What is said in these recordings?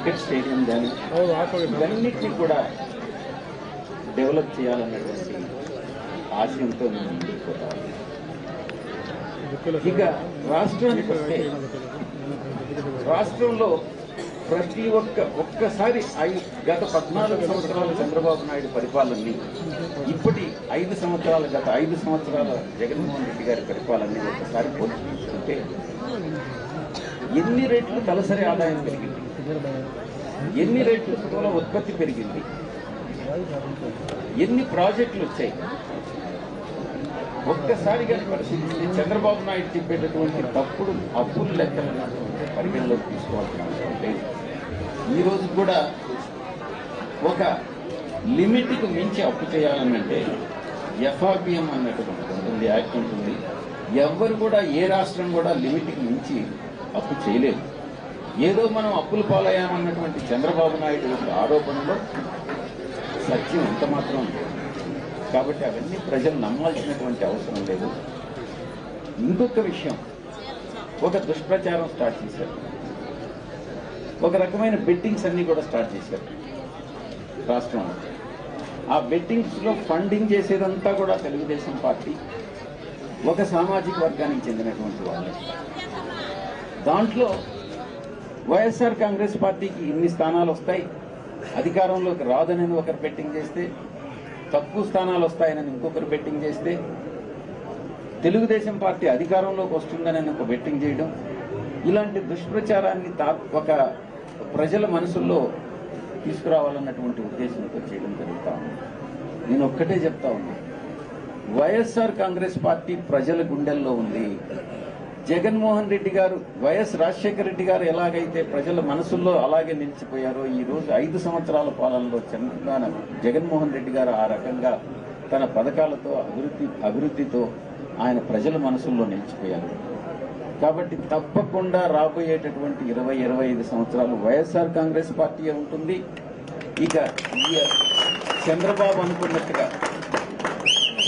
Cricket stadium కానీ ఇవన్నిటినీ కూడా డెవలప్ చేయాలన్నటువంటి ఆశయంతో మేము ముందుకు పోతాం. ఇక రాష్ట్రానికి వస్తే రాష్ట్రంలో ప్రతి ఒక్కసారి గత 14 సంవత్సరాల చంద్రబాబు నాయుడు పరిపాలనని ఇప్పటి 5 సంవత్సరాల గత 5 సంవత్సరాల జగన్మోహన్ రెడ్డి గారి పరిపాలనని ఒక్కసారి పోల్చి చూసుకుంటే ఎన్ని రెట్లు తలసరి ఆదాయం పెరిగింది, ఎన్ని రెట్లు స్థూల ఉత్పత్తి పెరిగింది, ఎన్ని ప్రాజెక్టులు వచ్చాయి ఒక్కసారిగా పరిశీలిస్తే చంద్రబాబు నాయుడు చెప్పేటటువంటి తప్పుడు అప్పుల లెక్కలను పరిగణలోకి తీసుకోవాల్సిన అవసరం లేదు. ఈరోజు కూడా ఒక లిమిట్కు మించి అప్పు చేయాలనంటే ఎఫ్ఆర్బిఎం అన్నటువంటి ఉంటుంది, యాక్ట్ ఉంటుంది. ఎవ్వరు కూడా ఏ రాష్ట్రం కూడా లిమిట్కి మించి అప్పు చేయలేదు. ఏదో మనం అప్పుల పాలయ్యామన్నటువంటి చంద్రబాబు నాయుడు ఆరోపణలో సత్యం ఎంత మాత్రం లేదు. కాబట్టి అవన్నీ ప్రజలు నమ్మాల్సినటువంటి అవసరం లేదు. ఇంకొక విషయం, ఒక దుష్ప్రచారం స్టార్ట్ చేశారు, ఒక రకమైన బెట్టింగ్స్ అన్ని కూడా స్టార్ట్ చేశారు రాష్ట్రంలో. ఆ బెట్టింగ్స్లో ఫండింగ్ చేసేదంతా కూడా తెలుగుదేశం పార్టీ, ఒక సామాజిక వర్గానికి చెందినటువంటి వాళ్ళు. దాంట్లో వైఎస్ఆర్ కాంగ్రెస్ పార్టీకి ఇన్ని స్థానాలు వస్తాయి, అధికారంలోకి రాదనని ఒకరు బెట్టింగ్ చేస్తే, తక్కువ స్థానాలు వస్తాయని ఇంకొకరు బెట్టింగ్ చేస్తే, తెలుగుదేశం పార్టీ అధికారంలోకి వస్తుందని ఒక బెట్టింగ్ చేయడం, ఇలాంటి దుష్ప్రచారాన్ని ఒక ప్రజల మనసుల్లో తీసుకురావాలన్నటువంటి ఉద్దేశంతో చేయడం జరుగుతూ ఉంది. నేను ఒక్కటే చెప్తా ఉన్నా, వైఎస్ఆర్ కాంగ్రెస్ పార్టీ ప్రజల గుండెల్లో ఉంది. జగన్మోహన్ రెడ్డి గారు, వైఎస్ రాజశేఖర రెడ్డి గారు ఎలాగైతే ప్రజల మనసుల్లో అలాగే నిలిచిపోయారో, ఈ రోజు 5 సంవత్సరాల పాలనలో జగన్మోహన్ రెడ్డి గారు ఆ రకంగా తన పథకాలతో అభివృద్ధితో ఆయన ప్రజల మనసుల్లో నిలిచిపోయారు. కాబట్టి తప్పకుండా రాబోయేటటువంటి 20-25 సంవత్సరాలు వైఎస్ఆర్ కాంగ్రెస్ పార్టీ ఉంటుంది. ఇక చంద్రబాబు అనుకున్నట్టుగా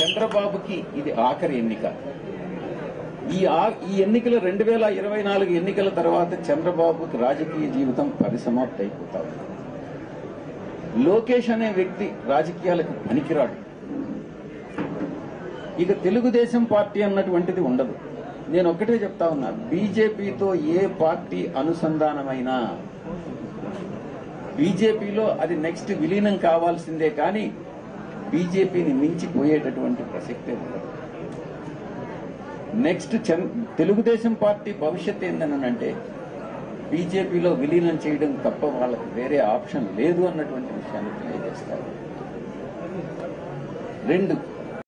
చంద్రబాబుకి ఇది ఆఖరి ఎన్నిక. ఈ ఎన్నికలు 2024 ఎన్నికల తర్వాత చంద్రబాబుకి రాజకీయ జీవితం పరిసమాప్తి అయిపోతా ఉంది. లోకేష్ అనే వ్యక్తి రాజకీయాలకు పనికిరాడు. ఇక తెలుగుదేశం పార్టీ అన్నటువంటిది ఉండదు. నేను ఒక్కటే చెప్తా ఉన్నా, బీజేపీతో ఏ పార్టీ అనుసంధానమైనా బీజేపీలో అది నెక్స్ట్ విలీనం కావాల్సిందే, కానీ బీజేపీని మించిపోయేటటువంటి ప్రసక్తే ఉండదు. నెక్స్ట్ తెలుగుదేశం పార్టీ భవిష్యత్ ఏంటనంటే బీజేపీలో విలీనం చేయడం తప్ప వాళ్ళకి వేరే ఆప్షన్ లేదు అన్నటువంటి విషయాన్ని తెలియజేస్తారు. 2